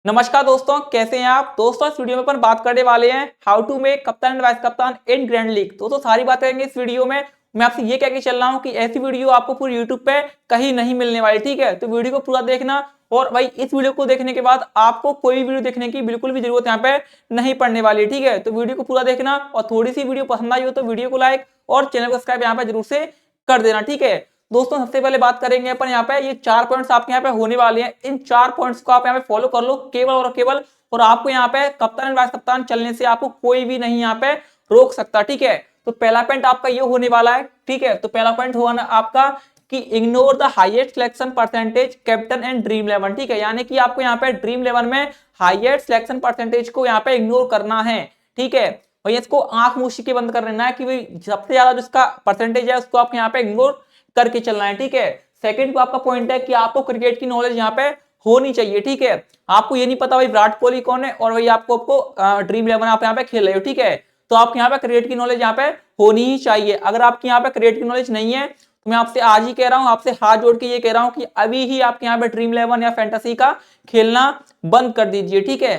नमस्कार दोस्तों, कैसे हैं आप। दोस्तों इस वीडियो में अपन बात करने वाले हैं हाउ टू मेक कप्तान एंड वाइस कप्तान इन ग्रैंड लीग। दोस्तों सारी बातें करेंगे इस वीडियो में। मैं आपसे ये कह के चल रहा हूं कि ऐसी वीडियो आपको पूरी यूट्यूब पे कहीं नहीं मिलने वाली, ठीक है। तो वीडियो को पूरा देखना। और भाई इस वीडियो को देखने के बाद आपको कोई वीडियो देखने की बिल्कुल भी जरूरत यहाँ पे नहीं पड़ने वाली, ठीक है। तो वीडियो को पूरा देखना और थोड़ी सी वीडियो पसंद आई हो तो वीडियो को लाइक और चैनल को सब्सक्राइब यहाँ पे जरूर से कर देना, ठीक है। दोस्तों सबसे पहले बात करेंगे अपन यहाँ पे ये 4 पॉइंट्स आपके यहाँ पे होने वाले हैं। इन 4 पॉइंट्स को आप यहाँ पे फॉलो कर लो केवल और केवल, और आपको यहाँ पे कप्तान एंड वाइस कप्तान चलने से आपको कोई भी नहीं यहाँ पे रोक सकता, ठीक है। तो पहला पॉइंट आपका ये होने वाला है, ठीक है। तो पहला पॉइंट हुआ ना आपका कि ignore the highest selection percentage captain and dream 11, ठीक है। यानी कि आपको यहाँ पे ड्रीम 11 में हाईएस्ट सिलेक्शन परसेंटेज को यहाँ पे इग्नोर करना है, ठीक है। और इसको आंख मूसी के बंद कर लेना है कि भाई सबसे ज्यादा जिसका परसेंटेज है उसको आपको यहाँ पे इग्नोर करके चलना है, ठीक है। सेकंड को आपका पॉइंट है कि आपको क्रिकेट की नॉलेज यहाँ पे होनी चाहिए, ठीक है। आपको ये नहीं पता भाई विराट कोहली कौन है और भाई आपको ड्रीम 11 आप यहाँ पे खेल रहे हो, ठीक है। तो आपके यहाँ पे क्रिकेट की नॉलेज यहाँ पे होनी ही चाहिए। अगर आपके यहाँ पे क्रिकेट की नॉलेज नहीं है तो मैं आपसे आज ही कह रहा हूँ, आपसे हाथ जोड़ के ये कह रहा हूँ कि अभी ही आपके यहाँ पे ड्रीम 11 या फैंटेसी का खेलना बंद कर दीजिए, ठीक है।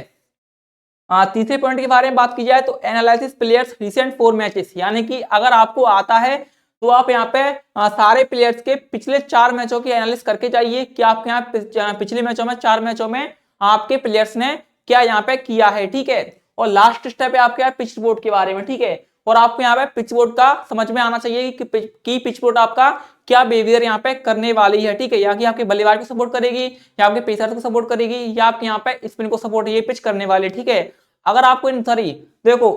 तीसरे पॉइंट के बारे में बात की जाए तो एनालिसिस प्लेयर्स रिसेंट 4 मैचेस, यानी कि अगर आपको आता है तो आप यहाँ पे सारे प्लेयर्स के पिछले 4 मैचों की एनालिसिस करके जाइए कि आपके यहाँ पिछले मैचों में 4 मैचों में आपके प्लेयर्स ने क्या यहाँ पे किया है, ठीक है। और लास्ट स्टेप है आपके यहाँ पिच बोर्ड के बारे में, ठीक है। और आपको यहाँ पे पिच बोर्ड का समझ में आना चाहिए कि पिच बोर्ड आपका क्या बिहेवियर यहाँ पे करने वाली है, ठीक है। या कि आपके बल्लेबाज को सपोर्ट करेगी या आपके पेसर को सपोर्ट करेगी या आपके यहाँ पे स्पिन को सपोर्ट ये पिच करने वाली, ठीक है। अगर आपको इन सॉरी देखो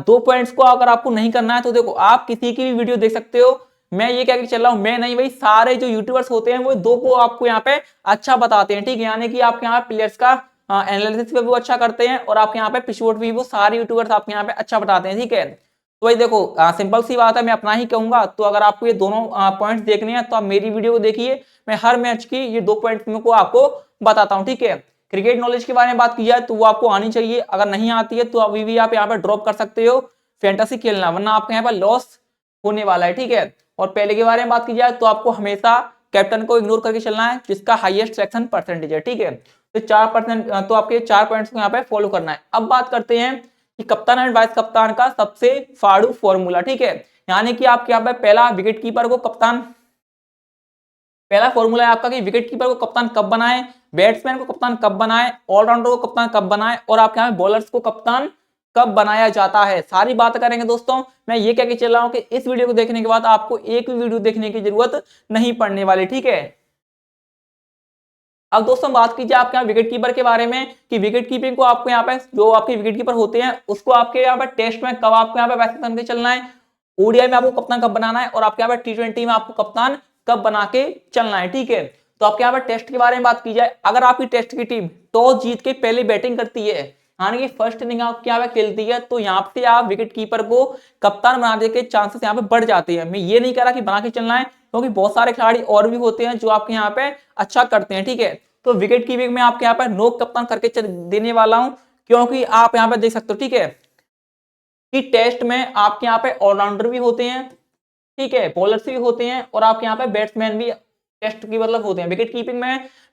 2 पॉइंट्स को अगर आपको नहीं करना है तो देखो आप किसी की भी वीडियो देख सकते हो। मैं ये कह के चल रहा हूं, मैं नहीं भाई सारे जो यूट्यूबर्स होते हैं वो 2 को आपको यहाँ पे अच्छा बताते हैं, ठीक है। यानी कि आपके यहाँ प्लेयर्स का एनालिसिस भी वो अच्छा करते हैं और आपके यहाँ पे पिच बोर्ड भी वो सारे यूट्यूबर्स आपके यहाँ पे अच्छा बताते हैं, ठीक है। तो भाई देखो सिंपल सी बात है, मैं अपना ही कहूंगा। तो अगर आपको ये दोनों पॉइंट्स देखने हैं तो आप मेरी वीडियो को देखिए। मैं हर मैच की ये 2 पॉइंट्स को आपको बताता हूँ, ठीक है। क्रिकेट नॉलेज के बारे में बात की जाए तो वो आपको आनी चाहिए। अगर नहीं आती है तो अभी भी आप यहाँ पे ड्रॉप कर सकते हो फैंटेसी खेलना, वरना आपके यहाँ पर लॉस होने वाला है, ठीक है। और पहले के बारे में बात की जाए तो आपको हमेशा कैप्टन को इग्नोर करके चलना है जिसका हाईएस्ट सिलेक्शन परसेंटेज है, ठीक है। तो 4% तो आपके 4 पॉइंट्स को यहाँ पे फॉलो करना है। अब बात करते हैं कि कप्तान एंड वाइस कप्तान का सबसे फाड़ू फॉर्मूला, ठीक है। यानी कि आपके यहाँ पे पहला विकेट कीपर को कप्तान, पहला फॉर्मूला है आपका कि विकेट कीपर को कप्तान कब बनाए, बैट्समैन को कप्तान कब बनाए, ऑलराउंडर को कप्तान कब बनाए और आपके यहाँ बॉलर्स को कप्तान कब बनाया जाता है। सारी बात करेंगे दोस्तों। मैं ये कह के चल रहा हूं कि इस वीडियो को देखने के बाद आपको एक भी वीडियो देखने की जरूरत नहीं पड़ने वाली, ठीक है। अब दोस्तों बात कीजिए आपके यहाँ विकेट कीपर के बारे में कि विकेट कीपिंग को आपको यहाँ पे जो आपके विकेट कीपर होते हैं उसको आपके यहाँ पे टेस्ट में कब आपको यहाँ पे वैसे करके चलना है, ओडीआई में आपको कप्तान कब बनाना है और आपके यहाँ पे टी20 में आपको कप्तान कब बना के चलना है, ठीक है। तो आपके यहाँ पे टेस्ट के बारे में बात की जाए, अगर आपकी टेस्ट की टीम टॉस जीत के पहले बैटिंग करती है, यानी कि फर्स्ट इनिंग आपके यहाँ पे खेलती है, तो यहाँ पे आप विकेट कीपर को कप्तान बनाने के चांसेस यहाँ पे बढ़ जाते हैं। मैं ये नहीं कह रहा कि बना के चलना है, क्योंकि बहुत सारे खिलाड़ी और भी होते हैं जो आपके यहाँ पे अच्छा करते हैं, ठीक है। तो विकेट कीपिंग में आपके यहाँ पे नो कप्तान करके देने वाला हूं, क्योंकि आप यहाँ पे देख सकते हो, ठीक है, कि टेस्ट में आपके यहाँ पे ऑलराउंडर भी होते हैं, ठीक है, बॉलर्स भी होते हैं और आपके यहाँ पे बैट्समैन भी टेस्ट की मतलब होते हैं। विकेट कीपिंग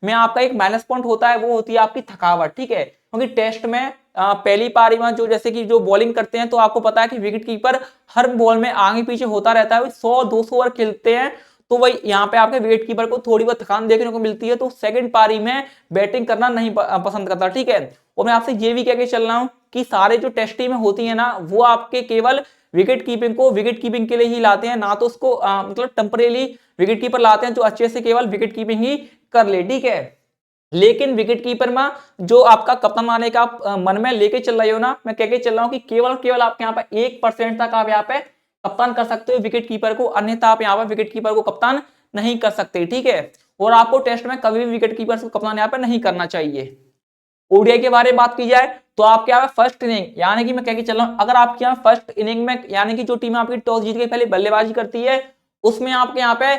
में आपका एक माइनस पॉइंट होता है, वो होती है आपकी थकावट, ठीक है। क्योंकि टेस्ट में पहली पारी में जो जैसे कि जो बॉलिंग करते हैं तो आपको पता है कि विकेट कीपर हर बॉल में आगे पीछे होता रहता है। 100-200 ओवर खेलते हैं तो वही यहाँ पे आपके विकेट कीपर को थोड़ी बहुत थकान देखने को मिलती है, तो सेकंड पारी में बैटिंग करना नहीं पसंद करता, ठीक है। और मैं आपसे ये भी कह के चल रहा हूँ कि सारे जो टेस्ट टीमें होती है ना वो आपके केवल विकेट कीपिंग को विकेट कीपिंग के लिए ही लाते हैं, ना तो उसको मतलब टेम्परेरी विकेट कीपर लाते हैं जो अच्छे से केवल विकेट कीपिंग ही कर ले, ठीक है। लेकिन विकेट कीपर में जो आपका कप्तान बनाने का आप मन में लेके चल रहे हो ना, मैं कह के चल रहा हूँ कि केवल आपके यहाँ पे 1% तक आप यहाँ पे कप्तान कर सकते हो विकेट कीपर को, अन्यथा आप यहाँ पे विकेट कीपर को कप्तान नहीं कर सकते, ठीक है। और आपको टेस्ट में कभी भी विकेट कीपर को कप्तान यहाँ पे नहीं करना चाहिए। ओडीआई के बारे में बात की जाए तो आपके यहाँ फर्स्ट इनिंग, यानी कि मैं कह के चल रहा हूं, अगर आपके यहाँ फर्स्ट इनिंग में यानी कि जो टीम आपकी टॉस जीत के पहले बल्लेबाजी करती है उसमें आपके यहाँ पे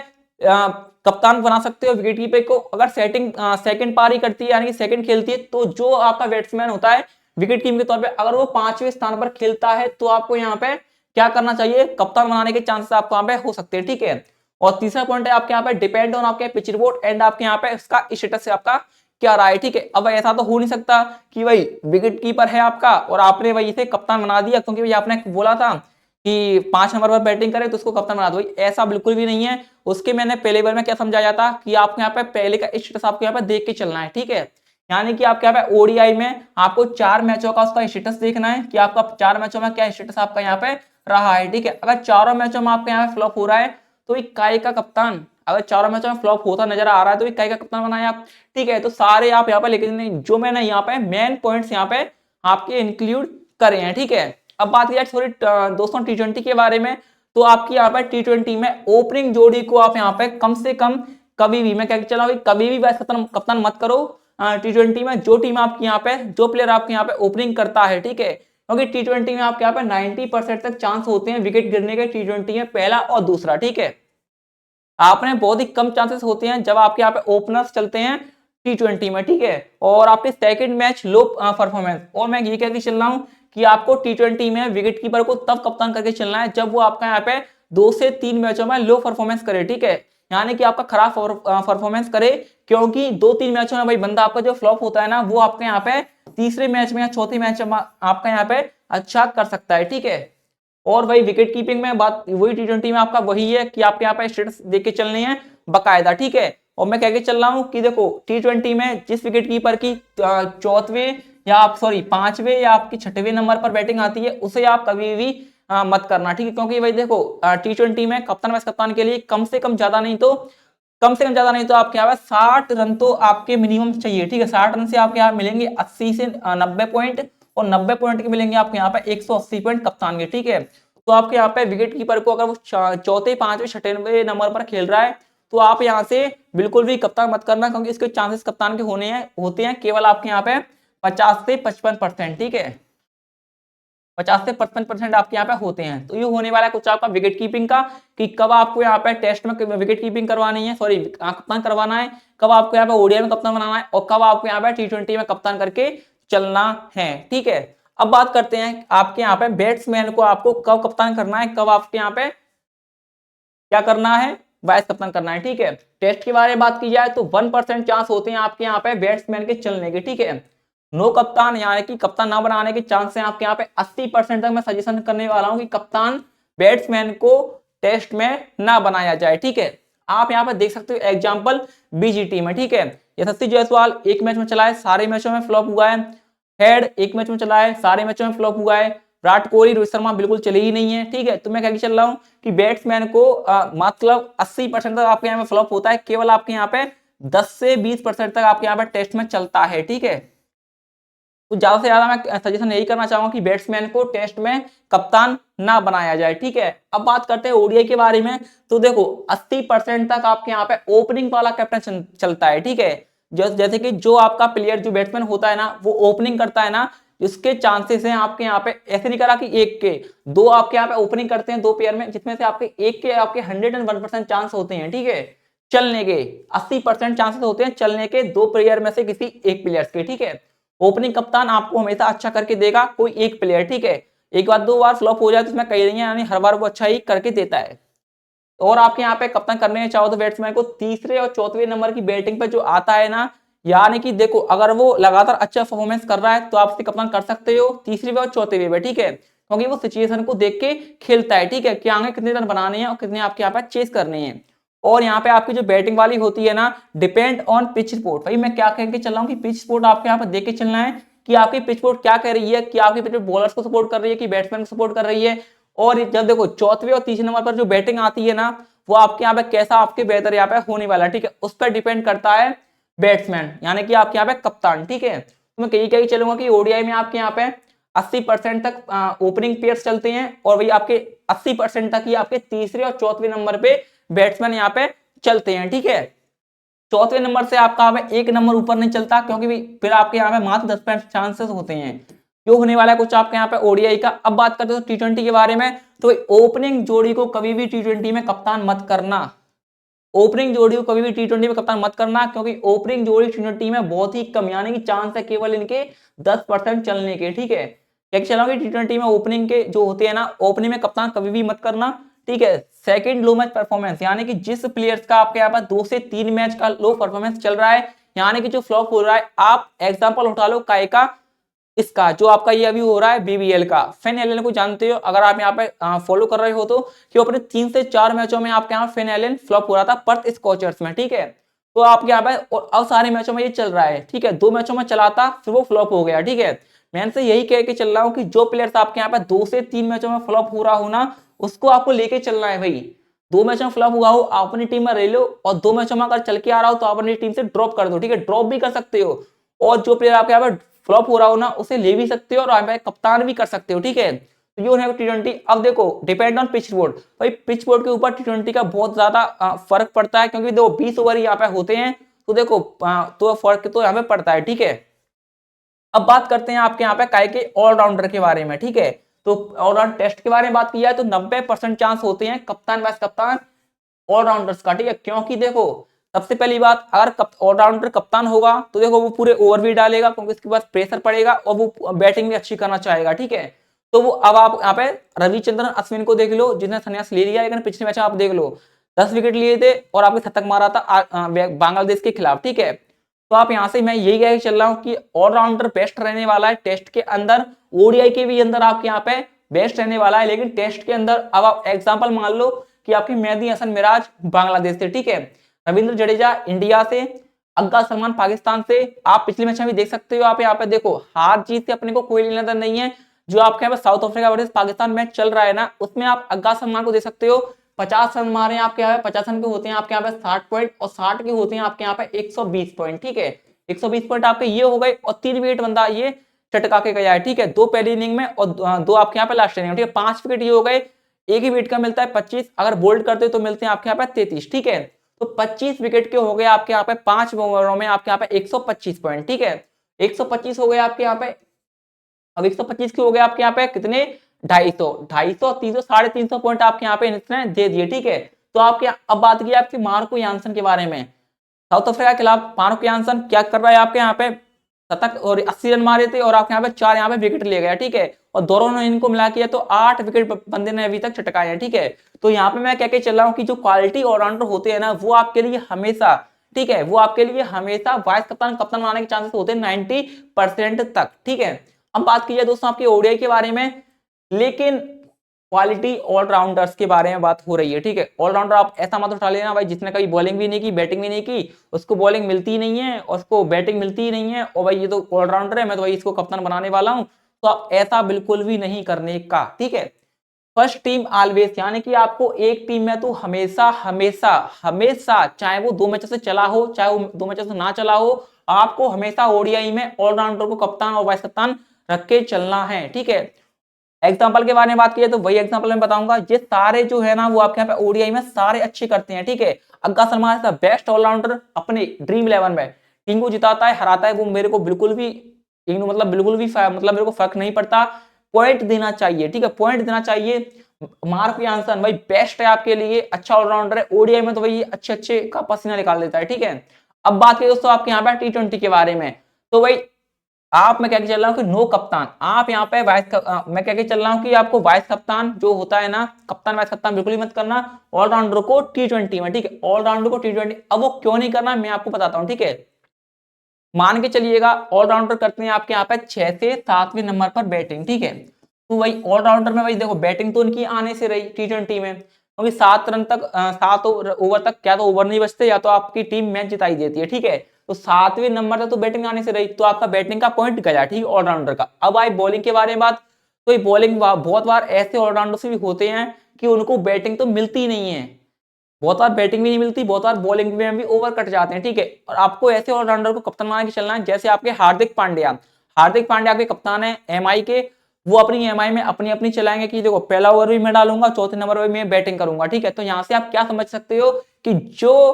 कप्तान बना सकते हो विकेट कीपर को। अगर सेकंड पारी करती है यानी कि सेकंड खेलती है तो जो आपका बैट्समैन होता है विकेट कीपर के तौर पे अगर वो 5वें स्थान पर खेलता है तो आपको यहाँ पे क्या करना चाहिए, कप्तान बनाने के चांसेस आपको यहाँ पे हो सकते हैं, ठीक है। और तीसरा पॉइंट है आपके यहाँ पे डिपेंड ऑन आपके पिच रिपोर्ट एंड आपके यहाँ पे इसका स्टेटस से आपका क्या रहा है, ठीक है। अब ऐसा तो हो नहीं सकता कि भाई विकेट कीपर है आपका और आपने भाई इसे कप्तान बना दिया क्योंकि भाई आपने बोला था कि 5 नंबर पर बैटिंग करे तो उसको कप्तान बना दो, ऐसा बिल्कुल भी नहीं है। उसके मैंने पहले बार में क्या समझाया था कि आपको यहाँ पे पहले का स्टेटस आपको यहाँ पे देख के चलना है, ठीक है। यानी कि आपके यहाँ पे ओडीआई में आपको 4 मैचों का उसका स्टेटस देखना है कि आपका 4 मैचों में क्या स्टेटस आपका यहाँ पे रहा है, ठीक है। अगर चारों मैचों में आपके यहाँ पे फ्लॉप हो रहा है तो इकाई का कप्तान, अगर चारों मैचों में फ्लॉप होता नजर आ रहा है तो इकाई का कप्तान बनाया आप, ठीक है। तो सारे आप यहाँ पे लेकिन जो मैंने यहाँ पे मेन पॉइंट्स यहाँ पे आपके इंक्लूड करे हैं, ठीक है। अब बात किया थोड़ी दोस्तों टी20 के बारे में, तो आपकी यहाँ पे टी20 में ओपनिंग जोड़ी को आप यहाँ पे कम से कम कभी भी, मैं क्या चला कभी भी वाइस कप्तान मत करो टी20 में। जो टीम आपकी यहाँ पे, जो प्लेयर आपके यहाँ पे ओपनिंग करता है, ठीक है, क्योंकि टी20 में आपके यहाँ पे 90% तक चांस होते हैं विकेट गिरने के टी20 में, पहला और दूसरा, ठीक है। आपने बहुत ही कम चांसेस होते हैं जब आपके यहाँ पे ओपनर्स चलते हैं टी20 में, ठीक है। और आपके सेकंड मैच लो परफॉर्मेंस, और मैं ये कहकर चल रहा हूँ कि आपको टी20 में विकेट कीपर को तब कप्तान करके चलना है जब वो आपका यहाँ पे 2 से 3 मैचों में लो परफॉर्मेंस करे, ठीक है। यानी कि आपका खराब परफॉर्मेंस करे, क्योंकि 2-3 मैचों में भाई बंदा आपका जो फ्लॉप होता है ना, वो आपके यहाँ पे तीसरे मैच में या चौथे मैच में आपका यहाँ पे अच्छा कर सकता है, ठीक है। और भाई विकेट कीपिंग में बात वही टी20 में आपका वही है कि आपके यहाँ पे स्टेटस देख के चलने हैं बकायदा, ठीक है। और मैं कह के चल रहा हूँ कि देखो टी20 में जिस विकेट कीपर की चौथवें या आप सॉरी 5वें या आपकी 6वें नंबर पर बैटिंग आती है उसे आप कभी भी मत करना, ठीक है। क्योंकि भाई देखो टी20 में कप्तान वाइस कप्तान के लिए कम से कम ज्यादा नहीं तो आपके यहाँ पे 60 रन तो आपके मिनिमम चाहिए, ठीक है। 60 रन से आपके यहाँ मिलेंगे 80 से 90 पॉइंट, और 90 पॉइंट के मिलेंगे आपके यहाँ पे 180 पॉइंट कप्तान के, ठीक है। तो आपके यहाँ पे विकेट कीपर को अगर वो चौथे 5वें 6वें नंबर पर खेल रहा है तो आप यहाँ से बिल्कुल भी कप्तान मत करना, क्योंकि इसके चांसेस कप्तान के होते हैं केवल आपके यहाँ पे 50 से 55%, ठीक है। 50 से 55% आपके यहाँ पे होते हैं। तो ये होने वाला है कुछ आपका विकेट कीपिंग का, कि कब आपको यहाँ पे टेस्ट में विकेट कीपिंग करवानी है, सॉरी कप्तान करवाना है, कब आपको यहाँ पे ओडीआई में कप्तान बनाना है, और कब आपको यहाँ पे टी20 में कप्तान करके चलना है, ठीक है। अब बात करते हैं आपके यहाँ पे बैट्समैन को आपको कब कप्तान करना है, कब आपके यहाँ पे क्या करना है, वाइस कप्तान करना है, ठीक है। टेस्ट के बारे में बात की जाए तो 1% चांस होते हैं आपके यहाँ पे बैट्समैन के चलने के, ठीक है। नो कप्तान यानी कि कप्तान ना बनाने के चांस हैं आपके यहाँ पे 80% तक। मैं सजेशन करने वाला हूं कि कप्तान बैट्समैन को टेस्ट में ना बनाया जाए, ठीक है। आप यहाँ पे देख सकते हो एग्जांपल बीजीटी में, ठीक है। यशस्वी जायसवाल एक मैच में चला है, सारे मैचों में फ्लॉप हुआ है। हेड एक मैच में चला है, सारे मैचों में फ्लॉप हुआ है। विराट कोहली रोहित शर्मा बिल्कुल चले ही नहीं है, ठीक है। तो मैं क्या चल रहा हूँ कि बैट्समैन को मतलब 80% तक आपके यहाँ पे फ्लॉप होता है, केवल आपके यहाँ पे 10 से 20% तक आपके यहाँ पे टेस्ट में चलता है, ठीक है। तो ज्यादा से ज्यादा मैं सजेशन यही करना चाहूंगा कि बैट्समैन को टेस्ट में कप्तान ना बनाया जाए, ठीक है। अब बात करते हैं ओडीआई के बारे में, तो देखो 80% तक आपके यहाँ पे ओपनिंग वाला कैप्टन चलता है, ठीक है। जैसे कि जो आपका प्लेयर जो बैट्समैन होता है ना, वो ओपनिंग करता है ना, उसके चांसेस हैं आपके यहाँ पे, ऐसे नहीं करा कि एक के दो आपके यहाँ पे ओपनिंग करते हैं 2 प्लेयर में, जिसमें से आपके एक के आपके 101% चांस होते हैं, ठीक है, चलने के। 80% चांसेस होते हैं चलने के 2 प्लेयर में से किसी एक प्लेयर के, ठीक है। ओपनिंग कप्तान आपको हमेशा अच्छा करके देगा कोई एक प्लेयर, ठीक है। एक बार 2 बार फ्लॉप हो जाए तो इसमें कही नहीं है, यानी हर बार वो अच्छा ही करके देता है। और आपके यहाँ पे कप्तान करने चाहो तो बैट्समैन को तीसरे और चौथे नंबर की बैटिंग पे जो आता है ना, यानी कि देखो अगर वो लगातार अच्छा परफॉर्मेंस कर रहा है तो आप उससे कप्तान कर सकते हो तीसरी वे और चौथे वे, ठीक है। क्योंकि वो सिचुएशन को देख के खेलता है, ठीक है, कि आगे कितने रन बनाने हैं और कितने आपके यहाँ पे चेस करने हैं। और यहाँ पे आपकी जो बैटिंग वाली होती है ना, डिपेंड ऑन पिच स्पोर्ट। भाई मैं क्या कह के चल रहा हूँ कि पिच स्पोर्ट आपके यहाँ पे देख के चलना है कि आपकी पिच स्पोर्ट क्या कह रही है, कि आपकी पिच बॉलर्स को सपोर्ट कर रही है कि बैट्समैन को सपोर्ट कर रही है। और जब देखो चौथे और तीसरे नंबर पर जो बैटिंग आती है ना, वो आपके यहाँ पे कैसा आपके बेहतर यहाँ पे होने वाला है, ठीक है, उस पर डिपेंड करता है बैट्समैन, यानी कि आपके यहाँ पे कप्तान, ठीक है। तो मैं कही चलूंगा कि ओडीआई में आपके यहाँ पे 80% तक ओपनिंग पेयर्स चलते हैं, और भाई आपके 80% तक ही आपके तीसरे और चौथे नंबर पे बैट्समैन यहाँ पे चलते हैं, ठीक है। चौथे नंबर से आपका एक नंबर ऊपर नहीं चलता, क्योंकि फिर आपके यहाँ पे मात्र 10% चांसेस होते हैं। जो होने वाला है कुछ आपके यहाँ पे ओडीआई का। अब बात करते हैं टी20 के बारे में, तो ओपनिंग जोड़ी को कभी भी टी20 में कप्तान मत करना। ओपनिंग जोड़ी को कभी भी टी20 में कप्तान मत करना, क्योंकि ओपनिंग जोड़ी टी20 में बहुत ही कम, यानी कि चांस है केवल इनके 10% चलने के, ठीक है। एक चलाओगे टी20 में ओपनिंग के जो होते हैं ना, ओपनिंग में कप्तान कभी भी मत करना, ठीक है। सेकंड लो मैच परफॉर्मेंस, यानी कि जिस प्लेयर्स का आपके यहाँ पर 2 से 3 मैच का लो परफॉर्मेंस चल रहा है, यानी कि जो फ्लॉप हो रहा है, आप एग्जांपल उठा लो काय का, इसका जो आपका ये अभी हो रहा है बीबीएल का, फिन एलन को जानते हो अगर आप यहाँ पे फॉलो कर रहे हो तो, कि अपने 3 से 4 मैचों में आपके यहाँ फिन एलन फ्लॉप हो रहा था पर्थ स्कॉचर्स में, ठीक है। तो आपके यहाँ पे और अब सारे मैचों में ये चल रहा है, ठीक है। 2 मैचों में चला था फिर वो फ्लॉप हो गया, ठीक है। मैं से यही कह के चल रहा हूँ कि जो प्लेयर्स आपके यहाँ पे 2 से 3 मैचों में फ्लॉप हो रहा हो ना, उसको आपको लेके चलना है भाई। 2 मैचों में फ्लॉप हुआ हो आप अपनी टीम में रह लो, और 2 मैचों में अगर चल के आ रहा हो तो आप अपनी टीम से ड्रॉप कर दो, ठीक है। ड्रॉप भी कर सकते हो, और जो प्लेयर आपके यहाँ पे फ्लॉप हो रहा हो ना उसे ले भी सकते हो और आप कप्तान भी कर सकते हो, ठीक है। तो ये है टी20। अब देखो डिपेंड ऑन पिच बोर्ड, भाई पिच बोर्ड के ऊपर टी20 का बहुत ज्यादा फर्क पड़ता है, क्योंकि देखो 20 ओवर यहाँ पे होते हैं, तो देखो तो फर्क तो यहाँ पे पड़ता है, ठीक है। अब बात करते हैं आपके यहाँ पे काय के ऑलराउंडर के बारे में, ठीक है। तो ऑलराउंड टेस्ट के बारे में बात की जाए तो 90% चांस होते हैं कप्तान वाइस कप्तान ऑलराउंडर्स का, ठीक है। क्योंकि देखो सबसे पहली बात, अगर ऑलराउंडर कप्तान होगा तो देखो वो पूरे ओवर भी डालेगा, क्योंकि उसके पास प्रेशर पड़ेगा और वो बैटिंग भी अच्छी करना चाहेगा, ठीक है। तो वो अब आप यहाँ पे रविचंद्रन अश्विन को देख लो, जिसने संन्यास ले लिया, लेकिन पिछले मैच में आप देख लो 10 विकेट लिए थे और आपने शतक मारा था बांग्लादेश के खिलाफ, ठीक है। तो आप यहाँ से मैं यही कह चल रहा हूँ कि ऑलराउंडर बेस्ट रहने वाला है टेस्ट के अंदर, ओडीआई के भी अंदर आपके यहाँ पे बेस्ट रहने वाला है, लेकिन टेस्ट के अंदर अब आप एग्जाम्पल मान लो कि आपकी मेहदी हसन मिराज बांग्लादेश से, ठीक है। रविंद्र जडेजा इंडिया से, अग्गा सलमान पाकिस्तान से। आप पिछले मैच में भी देख सकते हो, आप यहाँ पे देखो हार जीत से अपने को कोई लेना नहीं है। जो आपके यहाँ पे south Africa versus Pakistan match चल रहा है ना, उसमें आप अग्गा सलमान को देख सकते हो, 50 रन मारे हैं आपके यहाँ पे, 50 रन के होते हैं आपके यहाँ पे 60 पॉइंट, और 60 के होते हैं आपके यहाँ पे 120 पॉइंट, ठीक है। 120 पॉइंट आपके ये हो गए, और 3 विकेट बंदा ये चटका के गया है, ठीक है। 2 पहली इनिंग में और 2 आपके यहाँ पे लास्ट इनिंग में, ठीक है। 5 विकेट ये हो गए, एक ही विकेट का मिलता है 25, अगर बोल्ड करते तो मिलते हैं आपके यहाँ पे 33, ठीक है। तो 25 विकेट के हो गए आपके यहाँ पे 5 ओवरों में आपके यहाँ पे 125 पॉइंट, ठीक है। 125 हो गए आपके यहाँ पे, अब 125 के हो गए आपके यहाँ पे कितने, 250, 300, 350 पॉइंट आपके यहाँ पे इसने दे दिए, ठीक है। तो आपके अब बात की आपकी मार्को यानसन के बारे में, साउथ अफ्रीका के खिलाफ मार्को यानसन क्या कर रहा है आपके यहाँ पे, शतक और 80 रन मारे थे, और आपके यहाँ पे 4 यहाँ पे विकेट ले गया, ठीक है। और दोनों ने इनको मिला किया तो 8 विकेट बंदे ने अभी तक चटकाए हैं, ठीक है। तो यहाँ पे मैं क्या कह चल रहा हूँ कि जो क्वालिटी ऑलराउंडर होते हैं ना, वो आपके लिए हमेशा, ठीक है, वो आपके लिए हमेशा वाइस कप्तान कप्तान बनाने के चांसेस होते हैं 90% तक, ठीक है। अब बात की जाए दोस्तों आपके ओडीआई के बारे में, लेकिन क्वालिटी ऑलराउंडर्स के बारे में बात हो रही है, ठीक है। ऑलराउंडर आप ऐसा मत उठा लेना भाई जिसने कभी बॉलिंग भी नहीं की, बैटिंग भी नहीं की, उसको बॉलिंग मिलती ही नहीं है, उसको बैटिंग मिलती ही नहीं है, और भाई ये तो ऑलराउंडर है, मैं तो भाई इसको कप्तान बनाने वाला हूं। तो आप ऐसा बिल्कुल भी नहीं करने का, ठीक है। फर्स्ट टीम ऑलवेज, यानी कि आपको एक टीम में तो हमेशा हमेशा हमेशा, चाहे वो 2 मैचों से चला हो चाहे वो 2 मैचों से ना चला हो, आपको हमेशा ओडीआई में ऑलराउंडर को कप्तान और वाइस कप्तान रख के चलना है, ठीक है। एग्जाम्पल के बारे में बात की तो वही एग्जाम्पल मैं बताऊंगा, ये सारे जो है ना वो आपके यहाँ पे ओडीआई में सारे अच्छे करते हैं, ठीक है। अग्गा सलमान ऐसा बेस्ट ऑलराउंडर अपने ड्रीम 11 में टीम को जिताता है, हराता है, वो मेरे को बिल्कुल भी मतलब बिल्कुल भी मतलब मेरे को फर्क नहीं पड़ता, पॉइंट देना चाहिए, ठीक है, पॉइंट देना चाहिए। मार्क यानसन भाई बेस्ट है आपके लिए, अच्छा ऑलराउंडर है, ओडीआई में तो भाई अच्छे अच्छे का पसीना निकाल देता है, ठीक है। अब बात करें दोस्तों आपके यहाँ पे टी20 के बारे में, तो भाई आप मैं क्या चल रहा हूँ कि नो कप्तान, आप यहाँ पे मैं क्या चल रहा हूँ कि आपको वाइस कप्तान जो होता है ना, कप्तान वाइस कप्तान बिल्कुल ही मत करना ऑलराउंडर को टी20 में, ठीक है। ऑलराउंडर को टी20, अब वो क्यों नहीं करना मैं आपको बताता हूँ, ठीक है। मान के चलिएगा ऑलराउंडर करते हैं आपके यहाँ पे 6 से 7वें नंबर पर बैटिंग, ठीक है। तो वही ऑलराउंडर में भाई देखो बैटिंग तो उनकी आने से रही टी20 में, क्योंकि 7 रन तक 7 ओवर तक क्या तो ओवर नहीं बचते, या तो आपकी टीम मैच जिताई देती है, ठीक है। तो 7वें नंबर तक तो बैटिंग आने से रही, तो आपका बैटिंग का पॉइंट गया, ठीक है, ऑलराउंडर का। अब आए बॉलिंग के बारे में बात, तो ये बॉलिंग बहुत बार ऐसे ऑलराउंडर से भी होते हैं कि उनको बैटिंग तो मिलती नहीं है, बहुत बार बैटिंग भी नहीं मिलती, बहुत बार बॉलिंग में भी ओवर कट जाते हैं, ठीक है। और आपको ऐसे ऑलराउंडर को कप्तान बना के चलना है, जैसे आपके हार्दिक पांड्या, हार्दिक पांड्या आपके कप्तान है एमआई के, वो अपनी एमआई में अपनी अपनी चलाएंगे कि देखो पहला ओवर भी मैं डालूंगा, चौथे नंबर पर मैं बैटिंग करूंगा, ठीक है। तो यहां से आप क्या समझ सकते हो कि जो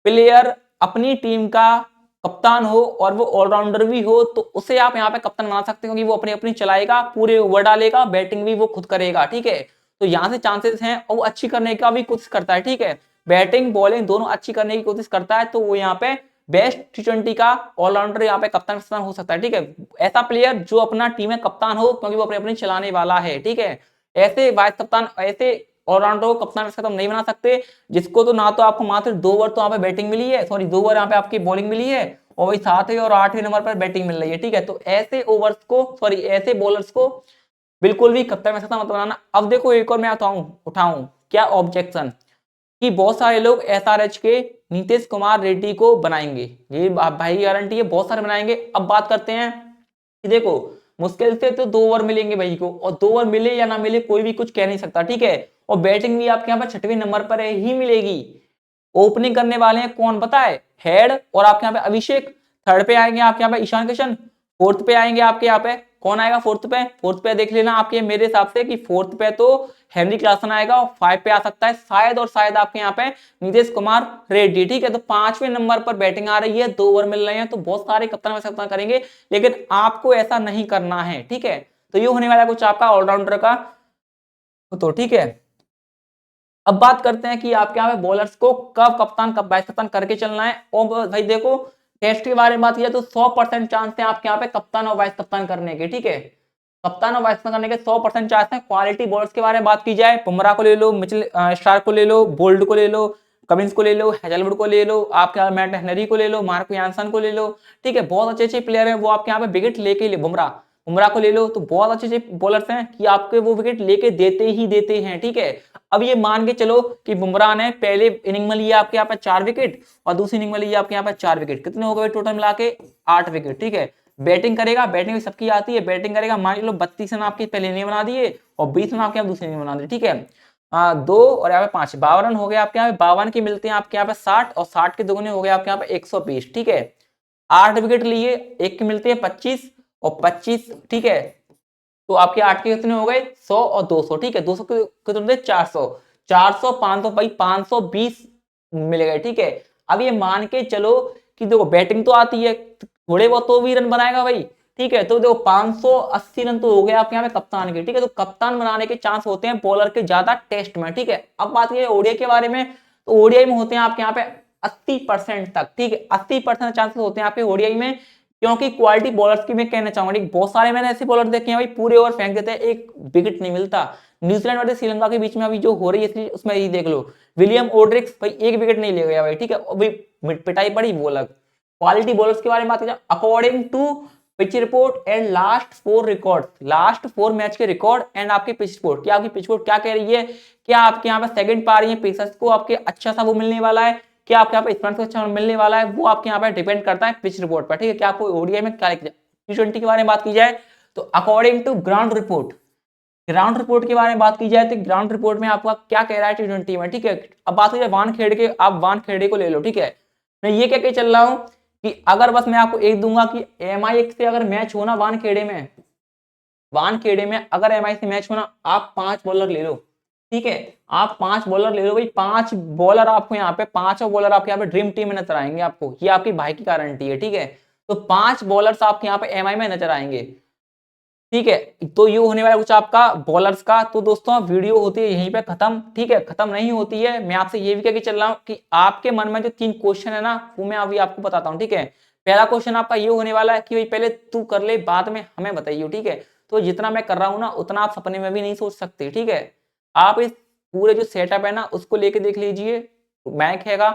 प्लेयर अपनी टीम का कप्तान हो और वो ऑलराउंडर भी हो, तो उसे आप यहाँ पे कप्तान बना सकते हो, क्योंकि वो अपनी अपनी चलाएगा, पूरे ओवर डालेगा, बैटिंग भी वो खुद करेगा, ठीक है। तो यहाँ से चांसेस हैं, और वो अच्छी करने का भी कोशिश करता है, ठीक है, बैटिंग बॉलिंग दोनों अच्छी करने की कोशिश करता है, तो वो यहाँ पे बेस्ट टी20 का ऑलराउंडर यहाँ पे कप्तान हो सकता है, ठीक है। ऐसा प्लेयर जो अपना टीम में कप्तान हो, क्योंकि वो अपने अपनी चलाने वाला है, ठीक है। ऐसे वाइस कप्तान, ऐसे ऑलराउंडर को कप्तान खत्म नहीं बना सकते, जिसको तो ना तो आपको मात्र 2 ओवर तो यहाँ पे बैटिंग मिली है, सॉरी 2 ओवर यहाँ पे आपकी बॉलिंग मिली है, और वही 7वें और 8वें नंबर पर बैटिंग मिल रही है, ठीक है। तो ऐसे ओवर्स को, सॉरी ऐसे बॉलर्स को बिल्कुल भी कप्तान वैसा मत बनाना। अब देखो एक और मैं उठाऊं क्या ऑब्जेक्शन, कि बहुत सारे लोग एसआरएच के नीतीश कुमार रेड्डी को बनाएंगे, ये भाई गारंटी है बहुत सारे बनाएंगे। अब बात करते हैं कि देखो मुश्किल से तो 2 ओवर मिलेंगे भाई को, और 2 ओवर मिले या ना मिले कोई भी कुछ कह नहीं सकता, ठीक है। और बैटिंग भी आपके यहाँ पर 6वें नंबर पर ही मिलेगी। ओपनिंग करने वाले हैं कौन पता है, हेड और आपके यहाँ पे अभिषेक। थर्ड पे आएंगे आपके यहाँ पे ईशान किशन। फोर्थ पे आएंगे आपके यहाँ पे कौन आएगा, फोर्थ पे देख लेना आपके मेरे हिसाब से कि फोर्थ पे तो हेनरी क्लासन आएगा, और 5 पे आ सकता है शायद और शायद आपके यहाँ पे नीतीश कुमार रेड्डी, ठीक है। तो 5वें नंबर पर बैटिंग आ रही है, 2 ओवर मिल रहे हैं, तो बहुत सारे कप्तान वैसे कप्तान करेंगे, लेकिन आपको ऐसा नहीं करना है, ठीक है। तो ये होने वाला कुछ आपका ऑलराउंडर का, तो ठीक है। अब बात करते हैं कि आपके यहाँ पे बॉलर्स को कब कप्तान कब वाइस कप्तान करके चलना है। और भाई देखो टेस्ट के बारे में बात किया तो 100% चांस है आपके यहाँ पे कप्तान और वाइस कप्तान करने के, ठीक है। कप्तान और वाइस कप्तान करने के 100% चांस है। क्वालिटी बॉलर्स के बारे में बात की जाए, बुमराह को ले लो, मिचेल स्टार्क को ले लो, बोल्ट को ले लो, कमिंस को ले लो, हेजलवुड को ले लो, आपके यहाँ मैट हेनरी को ले लो, मार्को यानसन को ले लो, ठीक है। बहुत अच्छे अच्छे प्लेयर हैं वो आपके यहाँ पे विकेट लेके ले, बुमराह को ले लो, तो बहुत अच्छे अच्छे बॉलर्स हैं कि आपके वो विकेट लेके देते ही देते हैं, ठीक है। अब ये मान के चलो कि बुमराह ने पहले इनिंग में लिया आपके यहाँ पे 4 विकेट, और दूसरी इनिंग में लिया आपके यहाँ पे 4 विकेट, कितने हो गए टोटल मिला के 8 विकेट, ठीक है। बैटिंग करेगा, बैटिंग भी सबकी आती है, बैटिंग करेगा, मान लो 32 रन आपके पहले इनिंग बना दिए और 20 रन आपके यहाँ दूसरी इनिंग बना दिए, ठीक है। 2 और यहाँ पे 5 52 रन हो गए आपके यहाँ पे, 52 की मिलते हैं आपके यहाँ पे 60, और 60 के दुगने हो गए आपके यहाँ पे 120, ठीक है। 8 विकेट लिए, एक की मिलती है 25 और 25, ठीक है। तो आपके 8 के कितने हो गए 100 और 200, ठीक है। 200 के कितने 400, 400 500 भाई 520 मिल गए, ठीक है। अब ये मान के चलो कि देखो बैटिंग तो आती है, थोड़े बहुत तो भी रन बनाएगा भाई, ठीक है। तो देखो 580 रन तो हो गए आपके यहाँ पे कप्तान के, ठीक है। तो कप्तान बनाने के चांस होते हैं बॉलर के ज्यादा टेस्ट में, ठीक है। अब बात करें ओडीआई के बारे में, तो ओडीआई में होते हैं आपके यहाँ पे 80% तक, ठीक है। 80% चांसेस होते हैं आपके ओडीआई में, क्योंकि क्वालिटी बॉलर्स की मैं कहना चाहूंगा, बहुत सारे मैंने ऐसे बॉलर देखे हैं भाई पूरे ओवर फेंक देते हैं, एक विकेट नहीं मिलता। न्यूजीलैंड और श्रीलंका के बीच में अभी जो हो रही है उसमें ये देख लो, विलियम ओड्रिक्स भाई एक विकेट नहीं ले गया भाई, ठीक है। अभी पिटाई पड़ी वो अलग। क्वालिटी बॉलर्स के बारे में बात की जाए, according to pitch report and last 4 match के रिकॉर्ड एंड आपकी पिच रिपोर्ट, क्या आपकी पिच रिपोर्ट क्या कह रही है, क्या आपके यहाँ पे सेकंड पा रही है पेसर्स को आपके अच्छा सा वो मिलने वाला है, क्या आपके यहाँ पे स्पिनर्स को अच्छा मिलने वाला है, वो आपके यहाँ पे डिपेंड करता है पिच रिपोर्ट पर, ठीक है। क्या आपको ओडीआई में क्या T20 के बारे में बात की जाए तो अकॉर्डिंग टू ग्राउंड रिपोर्ट के बारे में बात की जाए तो ग्राउंड रिपोर्ट में आपका क्या कह रहा है T20 में, ठीक है। अब बात की जाए वानखेड़े के, आप वानखेड़े को ले लो, ठीक है। मैं ये कह के चल रहा हूं कि अगर बस मैं आपको एक दूंगा कि MI से अगर मैच होना वानखेड़े में अगर MI से मैच होना, आप 5 बॉलर ले लो, ठीक है। आप 5 बॉलर ले लो भाई, 5 बॉलर आपको यहाँ पे, 5 बॉलर आपके यहाँ पे ड्रीम टीम में नजर आएंगे आपको, ये आपकी भाई की गारंटी है, ठीक है। तो 5 बॉलर्स आपके यहाँ पे MI में नजर आएंगे, ठीक है। तो ये होने वाला कुछ आपका बॉलर्स का। तो दोस्तों वीडियो होती है यहीं पे खत्म, ठीक है। खत्म नहीं होती है, मैं आपसे ये भी कह के चल रहा हूँ कि आपके मन में जो 3 क्वेश्चन है ना वो मैं अभी आपको बताता हूँ, ठीक है। पहला क्वेश्चन आपका ये होने वाला है कि भाई पहले तू कर ले बाद में हमें बताइए, ठीक है। तो जितना मैं कर रहा हूँ ना उतना आप सपने में भी नहीं सोच सकते, ठीक है। आप इस पूरे जो सेटअप है ना उसको लेके देख लीजिए, मैक हैगा,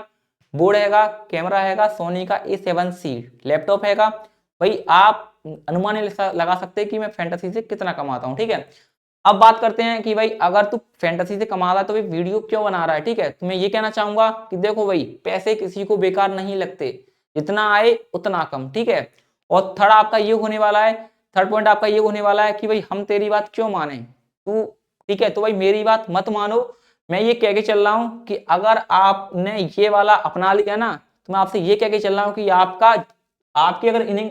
बोर्ड हैगा, कैमरा हैगा सोनी का A7C, लैपटॉप हैगा, भाई आप अनुमान लगा सकते हैं कि मैं फैंटेसी से कितना कमाता हूं, ठीक है। अब बात करते हैं कि भाई अगर तू फैंटेसी से कमा रहा है तो भाई वीडियो क्यों बना रहा है, ठीक है। तो मैं ये कहना चाहूंगा कि देखो भाई पैसे किसी को बेकार नहीं लगते, जितना आए उतना कम, ठीक है। और थर्ड आपका ये होने वाला है, थर्ड पॉइंट आपका ये होने वाला है कि भाई हम तेरी बात क्यों माने तू, ठीक है। तो भाई मेरी बात मत मानो, मैं ये कह के चल रहा हूं कि अगर आपने ये वाला अपना लिया ना तो मैं आपसे ये कह के चल रहा हूं कि आपकी अगर इनिंग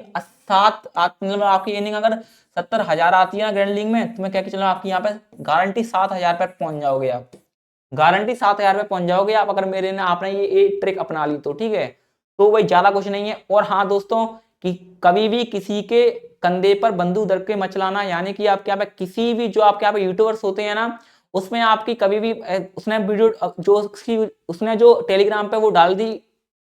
मतलब आपकी इनिंग अगर 70,000 आती है ना ग्रैंड लीग में, तो मैं कह के चल रहा हूं आपकी यहाँ पे गारंटी 7,000 पर पहुंच जाओगे आप, गारंटी 7,000 पे पहुंच जाओगे आप, अगर मेरे ने आपने ये ट्रिक अपना ली तो, ठीक है। तो भाई ज्यादा कुछ नहीं है। और हाँ दोस्तों कि कभी भी किसी के कंधे पर बंदूक धर के मत चलाना, यानी कि आपके यहाँ पे किसी भी जो आपके यहाँ पे यूट्यूबर्स होते हैं ना उसमें आपकी कभी भी उसने वीडियो उसने जो टेलीग्राम पे वो डाल दी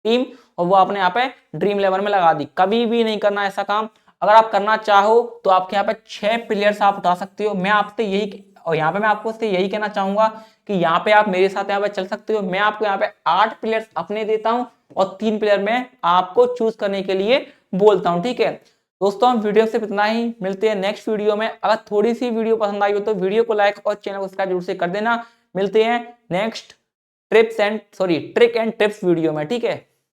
टीम और वो अपने यहाँ पे ड्रीम 11 में लगा दी, कभी भी नहीं करना ऐसा काम। अगर आप करना चाहो तो आपके यहाँ पे 6 प्लेयर्स आप उठा सकते हो, मैं आपसे यही और यहाँ पे मैं आपको से यही कहना चाहूंगा कि यहाँ पे आप मेरे साथ यहाँ पे चल सकते हो। मैं आपको यहाँ पे 8 प्लेयर्स अपने देता हूँ और 3 प्लेयर मैं आपको चूज करने के लिए बोलता हूँ, ठीक है दोस्तों। हम वीडियो से इतना ही, मिलते हैं नेक्स्ट वीडियो में। अगर थोड़ी सी वीडियो पसंद आई हो तो वीडियो को लाइक और चैनल को सब्सक्राइब जरूर से कर देना। मिलते हैं next trick and tips video में, ठीक है।